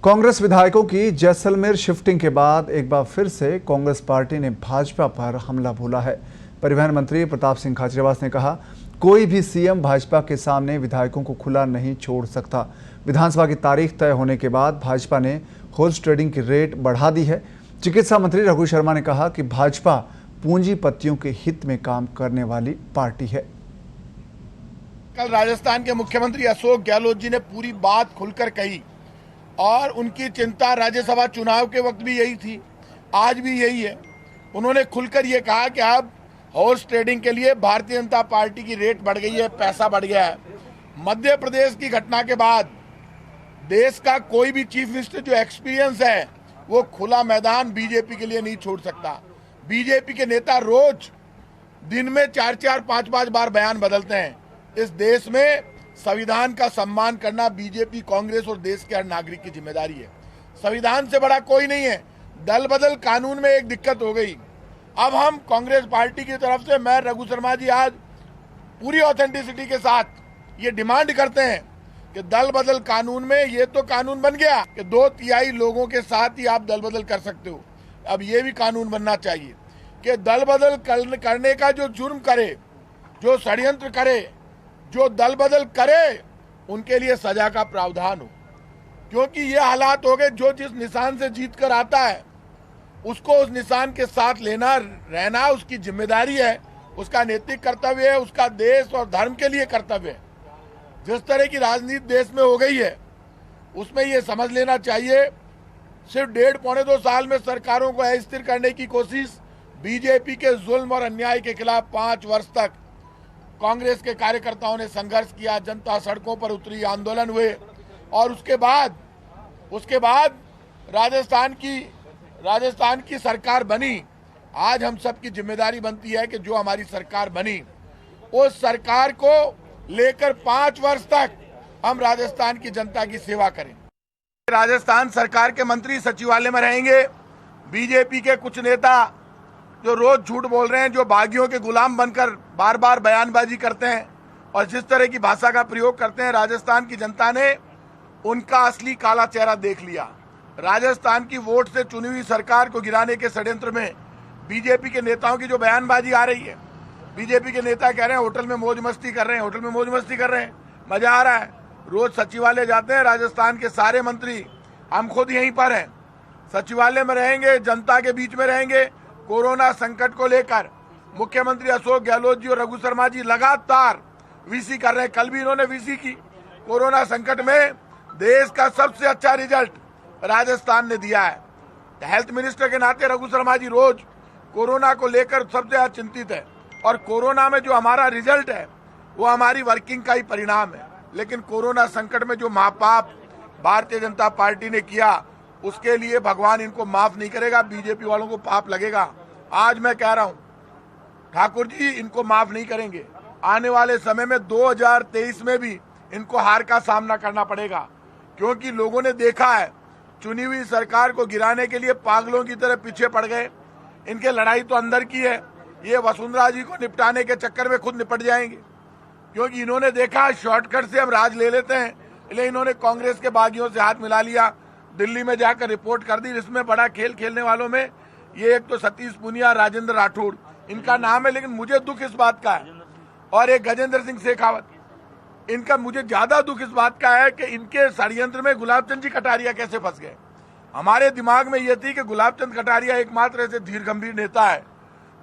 कांग्रेस विधायकों की जैसलमेर शिफ्टिंग के बाद एक बार फिर से कांग्रेस पार्टी ने भाजपा पर हमला बोला है। परिवहन मंत्री प्रताप सिंह खाचरियावास ने कहा, कोई भी सीएम भाजपा के सामने विधायकों को खुला नहीं छोड़ सकता। विधानसभा की तारीख तय होने के बाद भाजपा ने हॉर्स ट्रेडिंग की रेट बढ़ा दी है। चिकित्सा मंत्री रघु शर्मा ने कहा कि भाजपा पूंजीपतियों के हित में काम करने वाली पार्टी है। कल राजस्थान के मुख्यमंत्री अशोक गहलोत जी ने पूरी बात खुलकर कही और उनकी चिंता राज्यसभा चुनाव के वक्त भी यही थी, आज भी यही है। उन्होंने खुलकर ये कहा कि अब हॉर्स ट्रेडिंग के लिए भारतीय जनता पार्टी की रेट बढ़ गई है, पैसा बढ़ गया है। मध्य प्रदेश की घटना के बाद देश का कोई भी चीफ मिनिस्टर जो एक्सपीरियंस है वो खुला मैदान बीजेपी के लिए नहीं छोड़ सकता। बीजेपी के नेता रोज दिन में 4-4, 5-5 बार बयान बदलते हैं। इस देश में संविधान का सम्मान करना बीजेपी, कांग्रेस और देश के हर नागरिक की जिम्मेदारी है। संविधान से बड़ा कोई नहीं है। दल बदल कानून में एक दिक्कत हो गई। अब हम कांग्रेस पार्टी की तरफ से मैं रघु शर्मा जी आज पूरी ऑथेंटिसिटी के साथ ये डिमांड करते हैं कि दल बदल कानून में ये तो कानून बन गया कि 2/3 लोगों के साथ ही आप दल बदल कर सकते हो। अब ये भी कानून बनना चाहिए कि दल बदल करने का जो जुर्म करे, जो षड्यंत्र करे, जो दल बदल करे, उनके लिए सजा का प्रावधान हो। क्योंकि ये हालात हो गए, जो जिस निशान से जीत कर आता है उसको उस निशान के साथ लेना रहना उसकी जिम्मेदारी है, उसका नैतिक कर्तव्य है, उसका देश और धर्म के लिए कर्तव्य है। जिस तरह की राजनीति देश में हो गई है उसमें ये समझ लेना चाहिए, सिर्फ 1.5-2 साल में सरकारों को अस्थिर करने की कोशिश, बीजेपी के जुल्म और अन्याय के खिलाफ 5 वर्ष तक कांग्रेस के कार्यकर्ताओं ने संघर्ष किया, जनता सड़कों पर उतरी, आंदोलन हुए और उसके बाद राजस्थान की सरकार बनी। आज हम सबकी जिम्मेदारी बनती है कि जो हमारी सरकार बनी उस सरकार को लेकर 5 वर्ष तक हम राजस्थान की जनता की सेवा करें। राजस्थान सरकार के मंत्री सचिवालय में रहेंगे। बीजेपी के कुछ नेता जो रोज झूठ बोल रहे हैं, जो बागियों के गुलाम बनकर बार बार बयानबाजी करते हैं और जिस तरह की भाषा का प्रयोग करते हैं, राजस्थान की जनता ने उनका असली काला चेहरा देख लिया। राजस्थान की वोट से चुनी हुई सरकार को गिराने के षड्यंत्र में बीजेपी के नेताओं की जो बयानबाजी आ रही है, बीजेपी के नेता कह रहे हैं होटल में मौज मस्ती कर रहे हैं, होटल में मौज मस्ती कर रहे हैं, मजा आ रहा है। रोज सचिवालय जाते हैं राजस्थान के सारे मंत्री, हम खुद यहीं पर हैं, सचिवालय में रहेंगे, जनता के बीच में रहेंगे। कोरोना संकट को लेकर मुख्यमंत्री अशोक गहलोत जी और रघु शर्मा जी लगातार वीसी कर रहे हैं। कल भी इन्होंने वीसी की। कोरोना संकट में देश का सबसे अच्छा रिजल्ट राजस्थान ने दिया है। हेल्थ मिनिस्टर के नाते रघु शर्मा जी रोज कोरोना को लेकर सबसे ज्यादा चिंतित है और कोरोना में जो हमारा रिजल्ट है वो हमारी वर्किंग का ही परिणाम है। लेकिन कोरोना संकट में जो महापाप भारतीय जनता पार्टी ने किया उसके लिए भगवान इनको माफ नहीं करेगा, बीजेपी वालों को पाप लगेगा। आज मैं कह रहा हूं ठाकुर जी इनको माफ नहीं करेंगे। आने वाले समय में 2023 में भी इनको हार का सामना करना पड़ेगा, क्योंकि लोगों ने देखा है चुनी हुई सरकार को गिराने के लिए पागलों की तरह पीछे पड़ गए। इनके लड़ाई तो अंदर की है, ये वसुंधरा जी को निपटाने के चक्कर में खुद निपट जाएंगे, क्योंकि इन्होंने देखा शॉर्टकट से हम राज ले लेते हैं, इसलिए इन्होंने कांग्रेस के बागियों से हाथ मिला लिया, दिल्ली में जाकर रिपोर्ट कर दी। इसमें बड़ा खेल खेलने वालों में ये एक तो सतीश पूनिया, राजेंद्र राठौड़ इनका नाम है, लेकिन मुझे दुख इस बात का है, और एक गजेंद्र सिंह शेखावत, इनका मुझे ज्यादा दुख इस बात का है कि इनके षड्यंत्र में गुलाब चंद जी कटारिया कैसे फंस गए। हमारे दिमाग में यह थी कि गुलाब चंद कटारिया एकमात्र ऐसे धीर गंभीर नेता है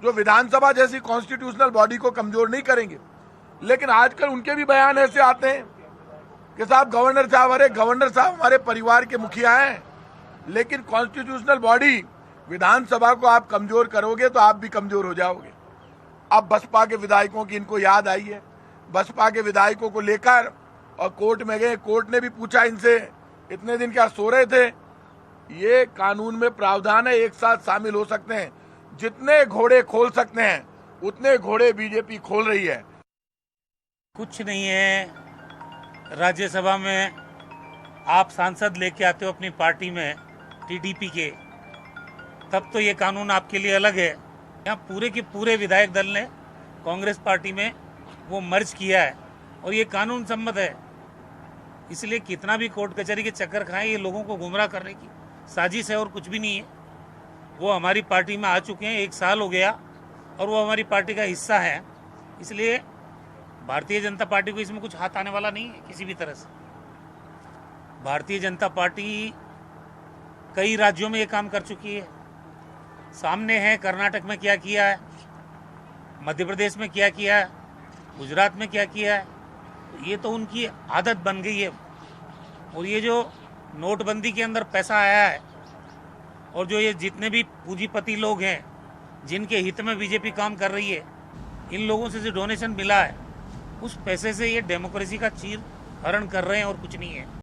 जो विधानसभा जैसी कॉन्स्टिट्यूशनल बॉडी को कमजोर नहीं करेंगे, लेकिन आजकल उनके भी बयान ऐसे आते हैं कि साहब गवर्नर साहब, अरे गवर्नर साहब हमारे परिवार के मुखिया हैं, लेकिन कॉन्स्टिट्यूशनल बॉडी विधानसभा को आप कमजोर करोगे तो आप भी कमजोर हो जाओगे। अब बसपा के विधायकों की इनको याद आई है, बसपा के विधायकों को लेकर और कोर्ट में गए। कोर्ट ने भी पूछा इनसे इतने दिन क्या सो रहे थे। ये कानून में प्रावधान है, एक साथ शामिल हो सकते हैं, जितने घोड़े खोल सकते हैं उतने घोड़े बीजेपी खोल रही है। कुछ नहीं है, राज्यसभा में आप सांसद लेके आते हो अपनी पार्टी में टीडीपी के, तब तो ये कानून आपके लिए अलग है। यहाँ पूरे के पूरे विधायक दल ने कांग्रेस पार्टी में वो मर्ज किया है और ये कानून सम्मत है। इसलिए कितना भी कोर्ट कचहरी के चक्कर खाएं, ये लोगों को गुमराह करने की साजिश है और कुछ भी नहीं है। वो हमारी पार्टी में आ चुके हैं, 1 साल हो गया और वो हमारी पार्टी का हिस्सा है। इसलिए भारतीय जनता पार्टी को इसमें कुछ हाथ आने वाला नहीं है किसी भी तरह से। भारतीय जनता पार्टी कई राज्यों में ये काम कर चुकी है, सामने है। कर्नाटक में क्या किया है, मध्य प्रदेश में क्या किया है, गुजरात में क्या किया है, ये तो उनकी आदत बन गई है। और ये जो नोटबंदी के अंदर पैसा आया है और जो ये जितने भी पूंजीपति लोग हैं जिनके हित में बीजेपी काम कर रही है, इन लोगों से जो डोनेशन मिला है उस पैसे से ये डेमोक्रेसी का चीर हरण कर रहे हैं और कुछ नहीं है।